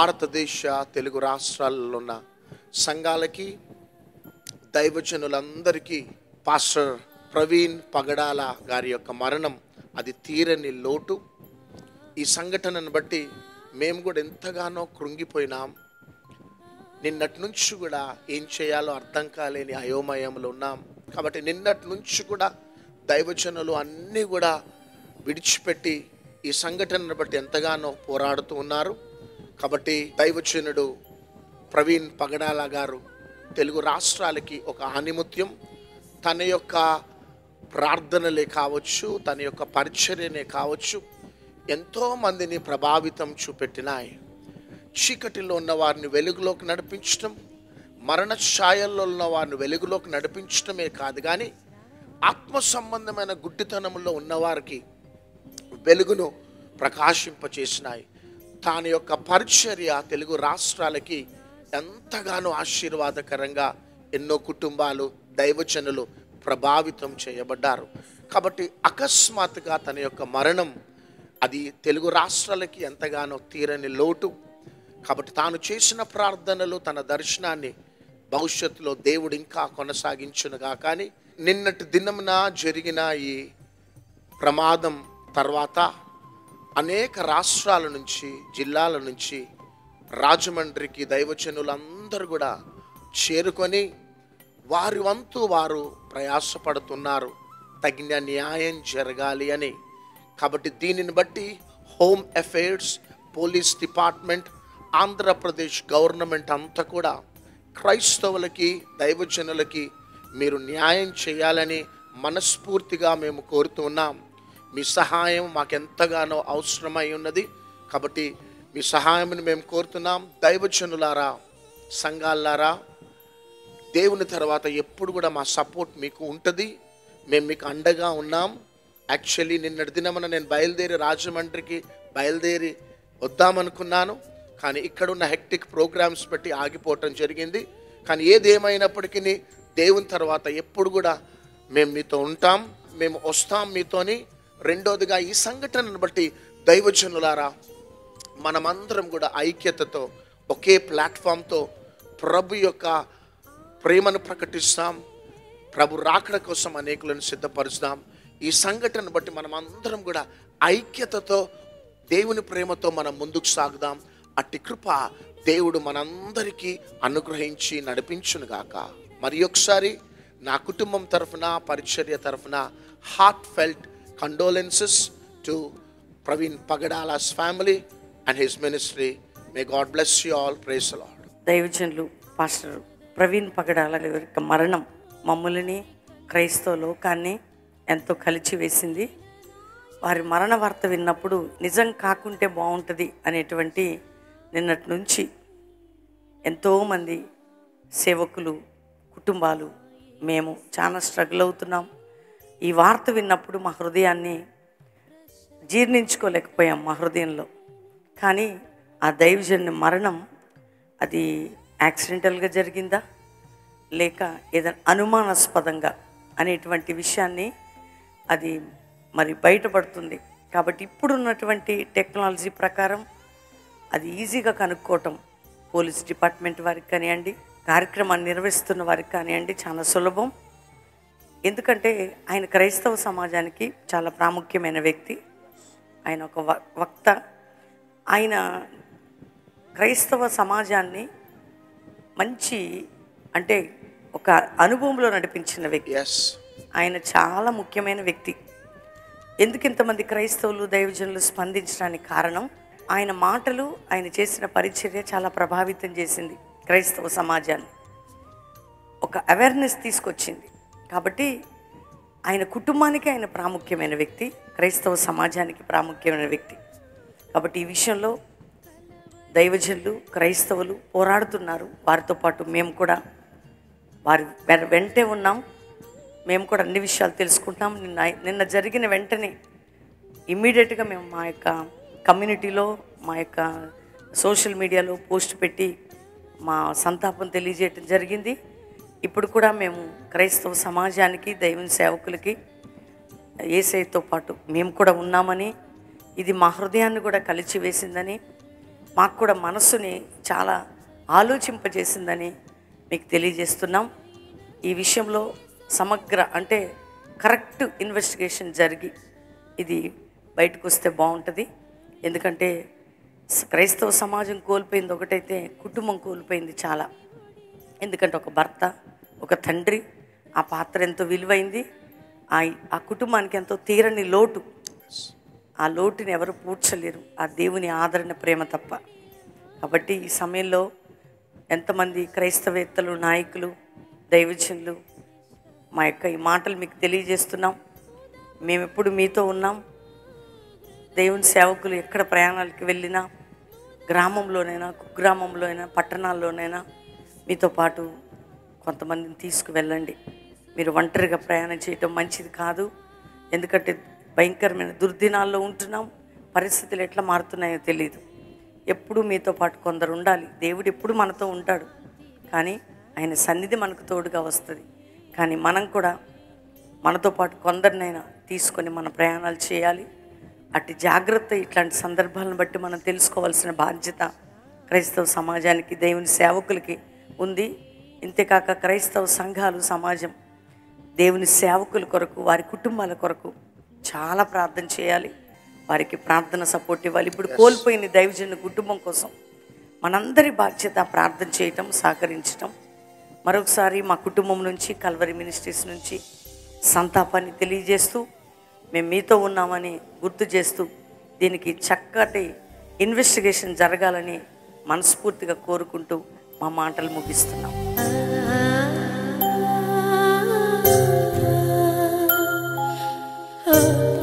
భారతదేశ తెలుగు రాష్ట్రాల్లో ఉన్న సంఘాలకి, దైవజనులందరికీ పాస్టర్ ప్రవీణ్ పగడాల గారి యొక్క మరణం అది తీరని లోటు. ఈ సంఘటనను బట్టి మేము కూడా ఎంతగానో కృంగిపోయినాం. నిన్నటి నుంచి కూడా ఏం చేయాలో అర్థం కాలేని అయోమయంలో ఉన్నాం. కాబట్టి నిన్నటి నుంచి కూడా దైవజనులు అన్నీ కూడా విడిచిపెట్టి ఈ సంఘటనను బట్టి ఎంతగానో పోరాడుతూ ఉన్నారు. కాబట్టి దైవజనుడు ప్రవీణ్ పగడాల గారు తెలుగు రాష్ట్రాలకి ఒక ఆణిముత్యం. తన యొక్క ప్రార్థనలే కావచ్చు, తన యొక్క పరిచర్యనే కావచ్చు, ఎంతోమందిని ప్రభావితం చూపెట్టినాయి. చీకటిలో ఉన్న వారిని వెలుగులోకి నడిపించడం, మరణ ఛాయల్లో ఉన్న వారిని వెలుగులోకి నడిపించడమే కాదు, కానీ ఆత్మ సంబంధమైన గుడ్డితనంలో ఉన్నవారికి వెలుగును ప్రకాశింపచేసినాయి. తన యొక్క పరిచర్య తెలుగు రాష్ట్రాలకి ఎంతగానో ఆశీర్వాదకరంగా ఎన్నో కుటుంబాలు, దైవజనులు ప్రభావితం చేయబడ్డారు. కాబట్టి అకస్మాత్తుగా తన యొక్క మరణం అది తెలుగు రాష్ట్రాలకి ఎంతగానో తీరని లోటు. కాబట్టి తాను చేసిన ప్రార్థనలు, తన దర్శనాన్ని భవిష్యత్తులో దేవుడు ఇంకా కొనసాగించునుగా. కానీ నిన్నటి దినమున జరిగిన ఈ ప్రమాదం తర్వాత అనేక రాష్ట్రాల నుంచి, జిల్లాల నుంచి రాజమండ్రికి దైవజనులందరూ కూడా చేరుకొని వారి వంతు వారు ప్రయాసపడుతున్నారు తగిన న్యాయం జరగాలి అని. కాబట్టి దీనిని బట్టి home affairs, police department, Andhra Pradesh government అంతా కూడా క్రైస్తవులకి, దైవజనులకి మీరు న్యాయం చేయాలని మనస్ఫూర్తిగా మేము కోరుతున్నాం. మీ సహాయం మాకెంతగానో అవసరమై ఉన్నది. కాబట్టి మీ సహాయంని మేము కోరుతున్నాం. దైవజనులారా, సంఘాలారా, దేవుని తర్వాత ఎప్పుడు కూడా మా సపోర్ట్ మీకు ఉంటుంది. మేము మీకు అండగా ఉన్నాం. యాక్చువల్లీ నిన్నటి దినమున నేను రాజమండ్రికి బయలుదేరి వద్దామనుకున్నాను. కానీ ఇక్కడున్న హెక్టిక్ ప్రోగ్రామ్స్ బట్టి ఆగిపోవటం జరిగింది. కానీ ఏది ఏమైనప్పటికీ దేవుని తర్వాత ఎప్పుడు కూడా మేము మీతో ఉంటాం, మేము వస్తాం మీతోని. రెండోదిగా ఈ సంఘటనను బట్టి దైవజనులారా, మనమందరం కూడా ఐక్యతతో ఒకే ప్లాట్ఫామ్తో ప్రభు యొక్క ప్రేమను ప్రకటిస్తాం. ప్రభు రాకడ కోసం అనేకులను సిద్ధపరుస్తాం. ఈ సంఘటనను బట్టి మనమందరం కూడా ఐక్యతతో దేవుని ప్రేమతో మనం ముందుకు సాగుదాం. అట్టి కృప దేవుడు మనందరికీ అనుగ్రహించి నడిపించునుగాక. మరి ఒకసారి నా కుటుంబం తరఫున, పరిచర్య తరఫున heartfelt condolences to Praveen Pagadala's family and his ministry. May God bless you all. Praise the Lord. దైవజనులు పాస్టర్ ప్రవీణ్ పగడాల గారి యొక్క మరణం మమ్ములని, క్రైస్తవ లోకాన్ని ఎంతో కలిచివేసింది. వారి మరణ వార్త విన్నప్పుడు నిజం కాకుంటే బాగుంటుంది అనేటువంటి నిన్నటి నుంచి ఎంతోమంది సేవకులు, కుటుంబాలు మేము చాలా స్ట్రగుల్ అవుతున్నాం. ఈ వార్త విన్నప్పుడు మా హృదయాన్ని జీర్ణించుకోలేకపోయాం మా హృదయంలో. కానీ ఆ దైవజనుని మరణం అది యాక్సిడెంటల్గా జరిగిందా లేక ఏదైనా అనుమానాస్పదంగా అనేటువంటి విషయాన్ని అది మరి బయటపడుతుంది. కాబట్టి ఇప్పుడున్నటువంటి టెక్నాలజీ ప్రకారం అది ఈజీగా కనుక్కోవటం పోలీస్ డిపార్ట్మెంట్ వారికి కానివ్వండి, కార్యక్రమాన్ని నిర్వహిస్తున్న వారికి కానివ్వండి చాలా సులభం. ఎందుకంటే ఆయన క్రైస్తవ సమాజానికి చాలా ప్రాముఖ్యమైన వ్యక్తి. ఆయన ఒక వక్త. ఆయన క్రైస్తవ సమాజాన్ని మంచి అంటే ఒక అనుభవంలో నడిపించిన వ్యక్తి. ఆయన చాలా ముఖ్యమైన వ్యక్తి. ఎందుకు ఇంతమంది క్రైస్తవులు, దైవజనులు స్పందించడానికి కారణం ఆయన మాటలు, ఆయన చేసిన పరిచర్య చాలా ప్రభావితం చేసింది క్రైస్తవ సమాజాన్ని. ఒక అవేర్నెస్ తీసుకొచ్చింది. కాబట్టి ఆయన కుటుంబానికి ఆయన ప్రాముఖ్యమైన వ్యక్తి, క్రైస్తవ సమాజానికి ప్రాముఖ్యమైన వ్యక్తి. కాబట్టి ఈ విషయంలో దైవజనులు, క్రైస్తవులు పోరాడుతున్నారు. వారితో పాటు మేము కూడా వారి వెంటే ఉన్నాం. మేము కూడా అన్ని విషయాలు తెలుసుకుంటాం. నిన్న జరిగిన వెంటనే ఇమ్మీడియట్గా మేము మా యొక్క కమ్యూనిటీలో, మా యొక్క సోషల్ మీడియాలో పోస్ట్ పెట్టి మా సంతాపం తెలియజేయటం జరిగింది. ఇప్పుడు కూడా మేము క్రైస్తవ సమాజానికి, దైవ సేవకులకి యేసయ్యతో పాటు మేము కూడా ఉన్నామని, ఇది మా హృదయాన్ని కూడా కలిచివేసిందని, మాకు కూడా మనసుని చాలా ఆలోచింపజేసిందని మీకు తెలియజేస్తున్నాం. ఈ విషయంలో సమగ్ర అంటే కరెక్ట్ ఇన్వెస్టిగేషన్ జరిగి ఇది బయటకు వస్తే బాగుంటుంది. ఎందుకంటే క్రైస్తవ సమాజం కోల్పోయింది ఒకటైతే కుటుంబం కోల్పోయింది చాలా. ఎందుకంటే ఒక భర్త, ఒక తండ్రి, ఆ పాత్ర ఎంతో విలువైంది. ఆ కుటుంబానికి ఎంతో తీరని లోటు. ఆ లోటుని ఎవరు పూడ్చలేరు, ఆ దేవుని ఆదరణ ప్రేమ తప్ప. కాబట్టి ఈ సమయంలో ఎంతమంది క్రైస్తవేత్తలు, నాయకులు, దైవజనులు మా యొక్క ఈ మాటలు మీకు తెలియజేస్తున్నాం. మేము ఎప్పుడు మీతో ఉన్నాం. దేవుని సేవకులు ఎక్కడ ప్రయాణాలకు వెళ్ళినా, గ్రామంలోనైనా, కుగ్రామంలోనైనా, పట్టణాల్లోనైనా మీతో పాటు కొంతమందిని తీసుకువెళ్ళండి. మీరు ఒంటరిగా ప్రయాణం చేయటం మంచిది కాదు. ఎందుకంటే భయంకరమైన దుర్దినాల్లో ఉంటున్నాం. పరిస్థితులు ఎట్లా మారుతున్నాయో తెలియదు. ఎప్పుడు మీతో పాటు కొందరు ఉండాలి. దేవుడు ఎప్పుడు మనతో ఉంటాడు, కానీ ఆయన సన్నిధి మనకు తోడుగా వస్తుంది. కానీ మనం కూడా మనతో పాటు కొందరినైనా తీసుకొని మన ప్రయాణాలు చేయాలి. అట్టి జాగ్రత్త ఇట్లాంటి సందర్భాలను బట్టి మనం తెలుసుకోవాల్సిన బాధ్యత క్రైస్తవ సమాజానికి, దేవుని సేవకులకి ఉంది. ఇంతేకాక క్రైస్తవ సంఘాలు, సమాజం దేవుని సేవకుల కొరకు, వారి కుటుంబాల కొరకు చాలా ప్రార్థన చేయాలి. వారికి ప్రార్థన సపోర్ట్ ఇవ్వాలి. ఇప్పుడు కోల్పోయిన దైవజన కుటుంబం కోసం మనందరి బాధ్యత ప్రార్థన చేయటం, సహకరించటం. మరొకసారి మా కుటుంబం నుంచి, కల్వరి మినిస్ట్రీస్ నుంచి సంతాపాన్ని తెలియజేస్తూ, మేము మీతో ఉన్నామని గుర్తు చేస్తూ, దీనికి చక్కటి ఇన్వెస్టిగేషన్ జరగాలని మనస్ఫూర్తిగా కోరుకుంటూ మా మాటలు ముగిస్తున్నాం. Oh